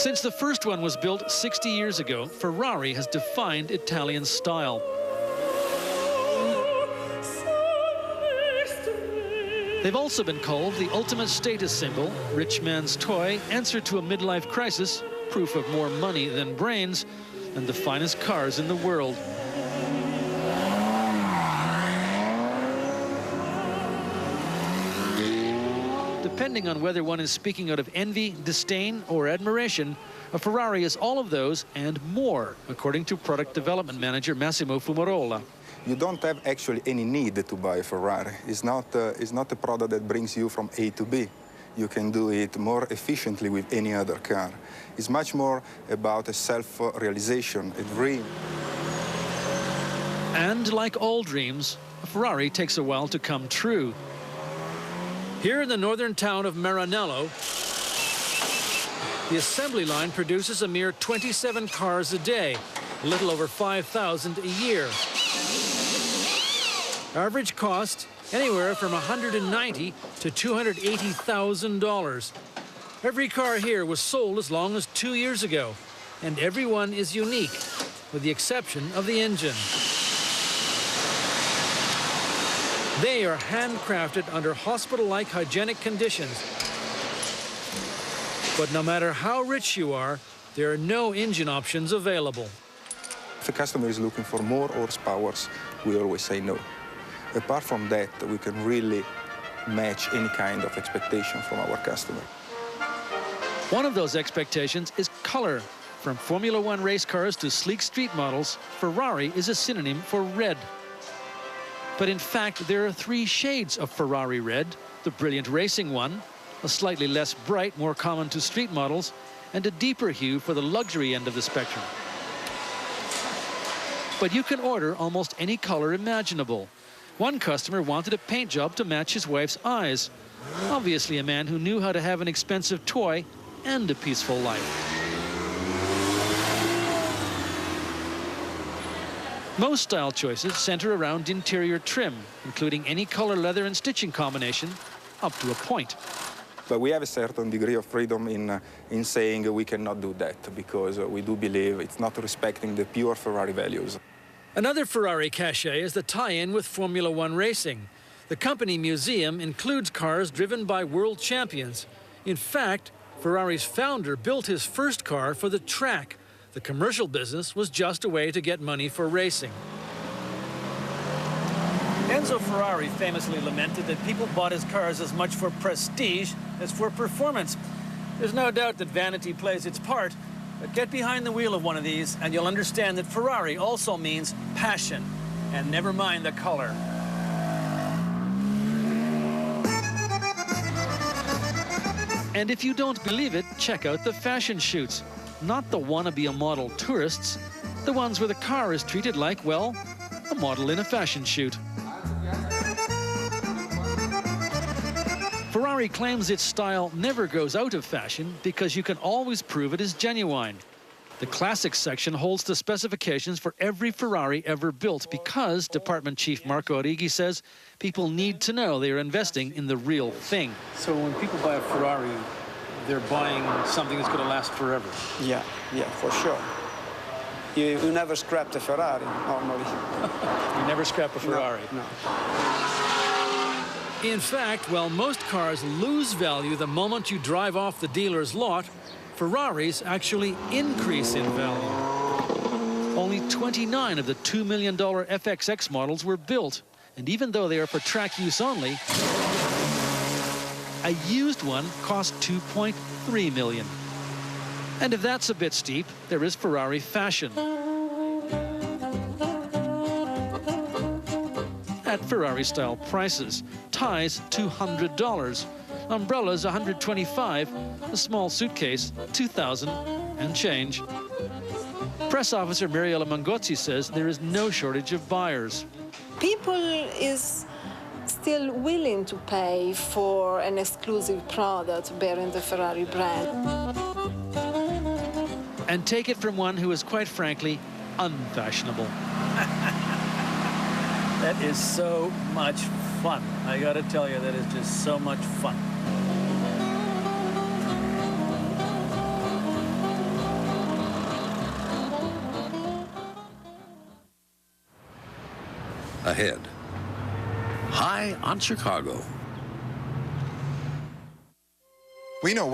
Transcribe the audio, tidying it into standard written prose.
Since the first one was built 60 years ago, Ferrari has defined Italian style. They've also been called the ultimate status symbol, rich man's toy, answer to a midlife crisis, proof of more money than brains, and the finest cars in the world. Depending on whether one is speaking out of envy, disdain, or admiration, a Ferrari is all of those and more, according to product development manager Massimo Fumarola. You don't have actually any need to buy a Ferrari. It's not a product that brings you from A to B. You can do it more efficiently with any other car. It's much more about a self-realization, a dream. And like all dreams, a Ferrari takes a while to come true. Here in the northern town of Maranello, the assembly line produces a mere 27 cars a day, a little over 5,000 a year. Average cost anywhere from $190,000 to $280,000. Every car here was sold as long as 2 years ago, and every one is unique, with the exception of the engine. They are handcrafted under hospital-like hygienic conditions. But no matter how rich you are, there are no engine options available. If a customer is looking for more horsepower, we always say no. Apart from that, we can really match any kind of expectation from our customer. One of those expectations is color. From Formula One race cars to sleek street models, Ferrari is a synonym for red. But in fact, there are 3 shades of Ferrari red: the brilliant racing one, a slightly less bright, more common to street models, and a deeper hue for the luxury end of the spectrum. But you can order almost any color imaginable. One customer wanted a paint job to match his wife's eyes. Obviously a man who knew how to have an expensive toy and a peaceful life. Most style choices center around interior trim, including any color, leather, and stitching combination, up to a point. But we have a certain degree of freedom in saying we cannot do that, because we do believe it's not respecting the pure Ferrari values. Another Ferrari cachet is the tie-in with Formula One racing. The company museum includes cars driven by world champions. In fact, Ferrari's founder built his first car for the track. The commercial business was just a way to get money for racing. Enzo Ferrari famously lamented that people bought his cars as much for prestige as for performance. There's no doubt that vanity plays its part, but get behind the wheel of one of these and you'll understand that Ferrari also means passion, and never mind the color. And if you don't believe it, check out the fashion shoots. Not the wannabe model tourists, the ones where the car is treated like, well, a model in a fashion shoot. Ferrari claims its style never goes out of fashion because you can always prove it is genuine. The classics section holds the specifications for every Ferrari ever built because, Department Chief Marco Origi says, people need to know they are investing in the real thing. So when people buy a Ferrari, they're buying something that's going to last forever? Yeah, for sure. You never scrap the Ferrari, normally. You never scrap a Ferrari? No. In fact, while most cars lose value the moment you drive off the dealer's lot, Ferraris actually increase in value. Only 29 of the $2 million FXX models were built, and even though they are for track use only, a used one cost $2.3 million. And if that's a bit steep, there is Ferrari fashion. At Ferrari-style prices, ties $200, umbrellas $125, a small suitcase $2,000 and change. Press officer Mariela Mangozzi says there is no shortage of buyers. People is still willing to pay for an exclusive product bearing the Ferrari brand. And take it from one who is, quite frankly, unfashionable. That is so much fun. I gotta tell you, that is just so much fun. ahead. High on Chicago. We know